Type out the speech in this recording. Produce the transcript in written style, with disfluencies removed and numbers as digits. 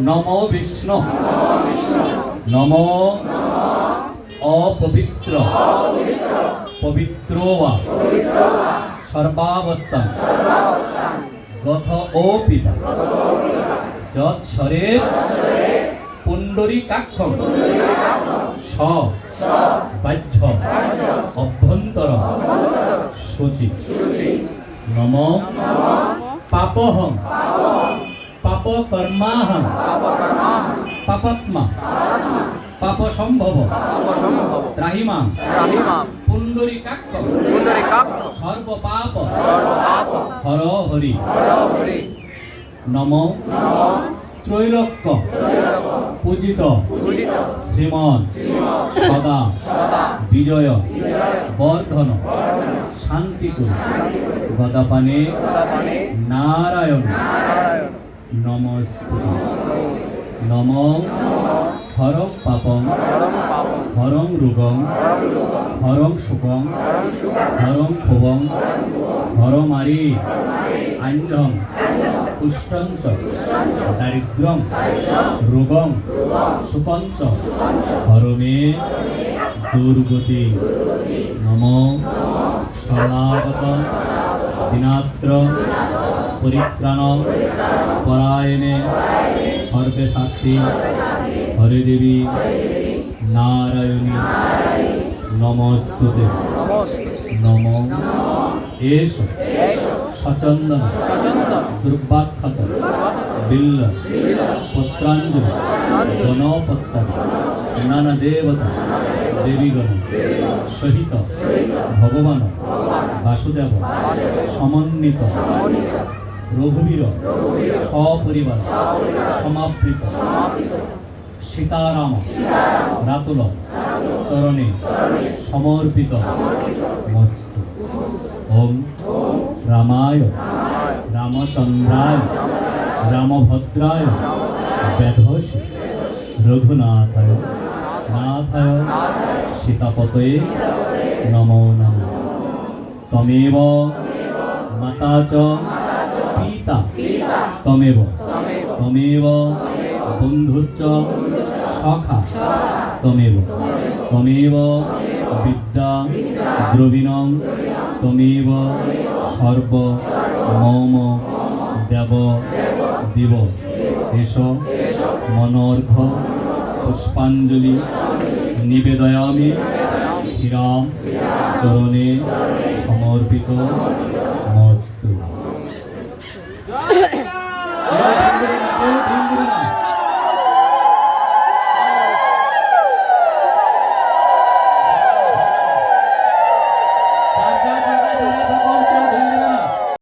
নমো বিষ্ণু নমো অপবিত্র পবিত্রো বা সর্বাবস্থান গত অপিতা যৎসরে পুণ্ডরীকাক্ষং স বাহ্য অভ্যন্তর শুচি নম পাপহং পাপকর্মাহং পাপাত্মা পাপসম্ভব ত্রাহিমাং পুণ্ডরীকাক্ষং সর্বপাপ হর হরি নম ত্রৈলোক্য পূজিত শ্রীমন সদা বিজয় বর্ধন শান্তিপুর গদাপানে নারায়ণ নমস্তুতে নম হরং পাপং হরং রোগং হরং সুখং হরং ক্ষোভং হরমারি আন্ধ্যং কুষ্ঠঞ্চ দারিদ্র্যং রোগং সুপঞ্চ হরমে দুর্গতি নম শরণাগত দিনাত্র পরিত্রাণ পরায়ণে সর্বেশাত্রী হরিদেবী নারায়ণী নমস্তুতে নম এষ সচন্দন দুর্বাক্ষত বিল্ল পত্রাঞ্জলি গণপত্তারি নানা দেবতা দেবীগণ সহিত ভগবান বাসুদেব সমন্বিত রঘুবীর সপরিবার সমাবৃত সীতারাম রাতুল চরণে সমর্পিত মস্তু ওম রামায় রামচন্দ্রায় রামভদ্রায় বেধসে রঘুনাথায় নাথায় সীতাপতয়ে নমো নমঃ তমেব মাতা চ পিতা তমেব তমেব বন্ধুশ্চ সখা তমেব তমেব বিদ্যা দ্রবিণং তমেব সর্ব মম দেব দিব এষ মনোর্ঘ পুষ্পাঞ্জলি নিবেদয়ামি শ্রীরাম চরণে সমর্পিত মস্তু।